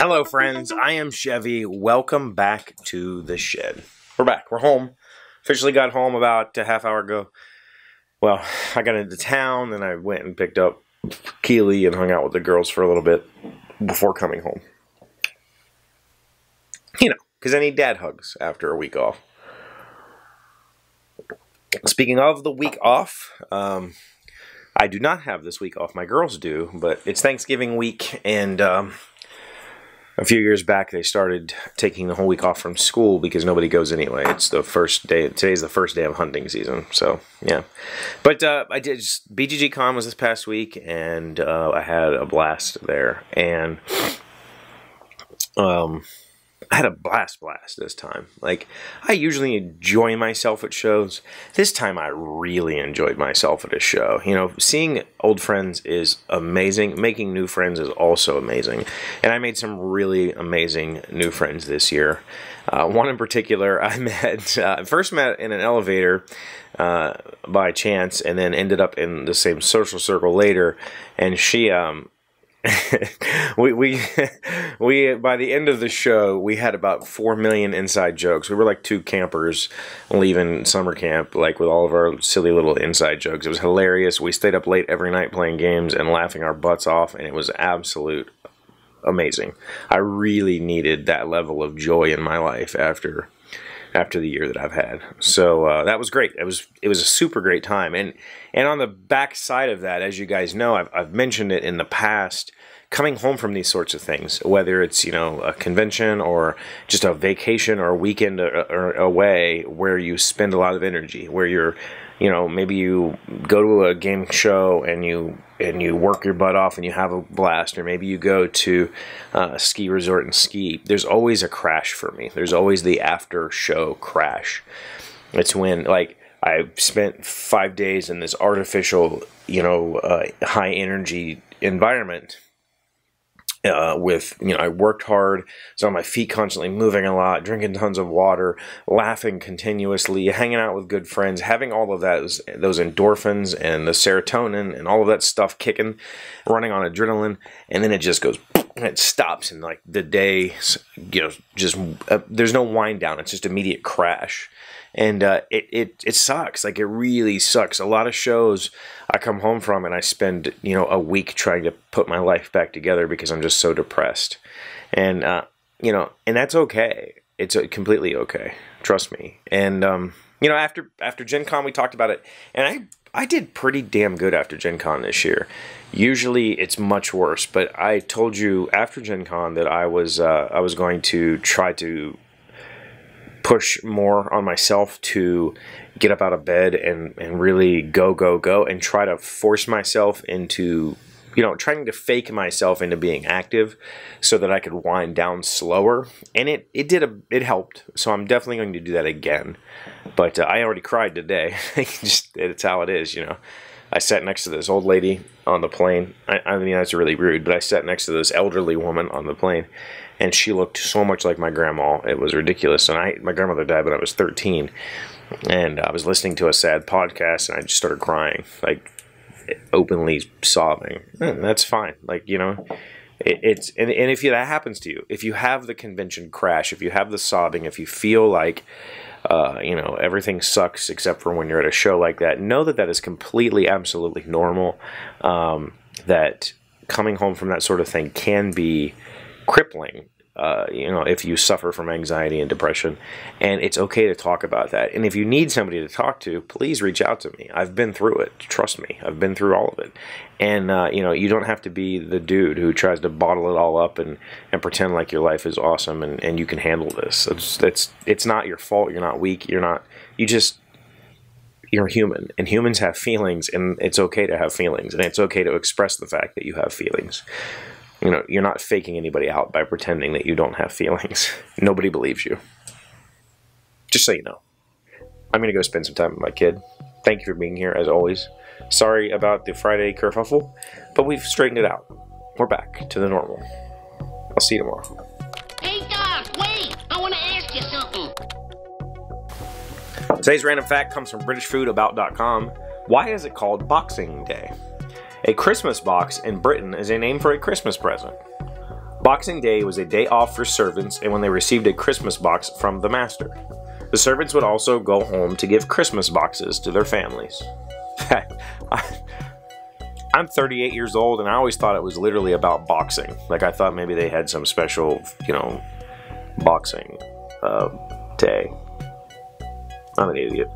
Hello friends, I am Chevee. Welcome back to the shed. We're back. We're home. Officially got home about a half hour ago. Well, I got into town, then I went and picked up Keely and hung out with the girls for a little bit before coming home. You know, because I need dad hugs after a week off. Speaking of the week off, I do not have this week off. My girls do, but it's Thanksgiving week, and a few years back, they started taking the whole week off from school because nobody goes anyway. It's the first day. Today's the first day of hunting season, so yeah. But I did BGG.Con was this past week, and I had a blast there, and I had a blast this time. Like, I usually enjoy myself at shows. This time I really enjoyed myself at a show. You know, seeing old friends is amazing. Making new friends is also amazing. And I made some really amazing new friends this year. One in particular I first met in an elevator by chance, and then ended up in the same social circle later. And she we by the end of the show, we had about 4 million inside jokes. We were like two campers leaving summer camp, like with all of our silly little inside jokes. It was hilarious. We stayed up late every night playing games and laughing our butts off, and it was absolute amazing. I really needed that level of joy in my life after the year that I've had. So that was great. It was a super great time. And on the back side of that, as you guys know, I've mentioned it in the past, coming home from these sorts of things, whether it's, you know, a convention or just a vacation or a weekend or away where you spend a lot of energy, where you're, you know, maybe you go to a game show and you work your butt off and you have a blast, or maybe you go to a ski resort and ski. There's always a crash for me. There's always the after show crash. It's when, like, I spent 5 days in this artificial, you know, high energy environment. You know, I worked hard, so on my feet constantly moving a lot, drinking tons of water, laughing continuously, hanging out with good friends, having all of that, those endorphins and the serotonin and all of that stuff kicking, running on adrenaline, and then it just goes, and it stops, and like the day, you know, just there's no wind down. It's just immediate crash. And it sucks. Like, it really sucks. A lot of shows I come home from and I spend, you know, a week trying to put my life back together because I'm just so depressed. And, you know, and that's okay. It's completely okay. Trust me. And, you know, after Gen Con, we talked about it. And I did pretty damn good after Gen Con this year. Usually it's much worse. But I told you after Gen Con that I was going to try to push more on myself to get up out of bed and really go and try to force myself into, you know, trying to fake myself into being active so that I could wind down slower. And it helped. So I'm definitely going to do that again. But I already cried today. It's how it is, you know. I sat next to this old lady on the plane. I mean, that's really rude, but I sat next to this elderly woman on the plane, and she looked so much like my grandma. It was ridiculous. And my grandmother died when I was 13, and I was listening to a sad podcast, and I just started crying, like openly sobbing. And that's fine. Like, you know, and if that happens to you, if you have the convention crash, if you have the sobbing, if you feel like you know, everything sucks except for when you're at a show like that, know that that is completely, absolutely normal. That coming home from that sort of thing can be crippling, you know, if you suffer from anxiety and depression, and it's okay to talk about that. And if you need somebody to talk to, please reach out to me. I've been through it. Trust me. I've been through all of it. And, you know, you don't have to be the dude who tries to bottle it all up and pretend like your life is awesome and you can handle this. It's not your fault. You're not weak. You're human, and humans have feelings, and it's okay to have feelings, and it's okay to express the fact that you have feelings. You know, you're not faking anybody out by pretending that you don't have feelings. Nobody believes you. Just so you know. I'm going to go spend some time with my kid. Thank you for being here, as always. Sorry about the Friday kerfuffle, but we've straightened it out. We're back to the normal. I'll see you tomorrow. Hey, Doc, wait! I want to ask you something. Today's random fact comes from BritishFoodAbout.com. Why is it called Boxing Day? A Christmas box in Britain is a name for a Christmas present. Boxing Day was a day off for servants and when they received a Christmas box from the master. The servants would also go home to give Christmas boxes to their families. I'm 38 years old and I always thought it was literally about boxing. Like I thought maybe they had some special, you know, boxing day. I'm an idiot.